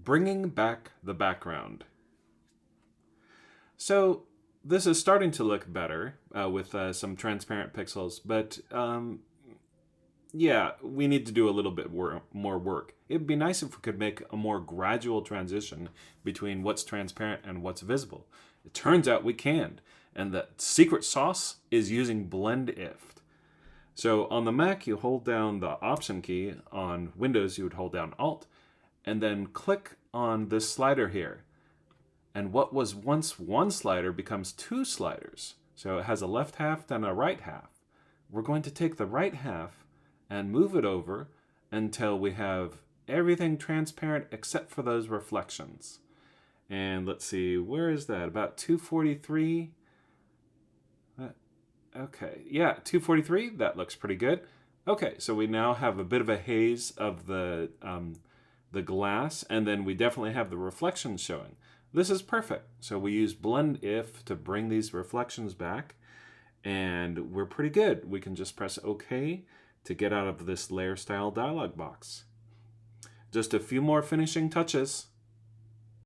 bringing back the background. So this is starting to look better with some transparent pixels, but yeah, we need to do a little bit more work. It'd be nice if we could make a more gradual transition between what's transparent and what's visible. It turns out we can, and the secret sauce is using Blend If. So on the Mac, you hold down the Option key. On Windows, you would hold down Alt, and then click on this slider here. And what was once one slider becomes two sliders. So it has a left half and a right half. We're going to take the right half and move it over until we have everything transparent except for those reflections. And let's see, where is that? About 243? Okay, yeah, 243, that looks pretty good. Okay, so we now have a bit of a haze of the glass, and then we definitely have the reflections showing. This is perfect. So we use Blend If to bring these reflections back, and we're pretty good. We can just press OK to get out of this layer style dialog box. Just a few more finishing touches.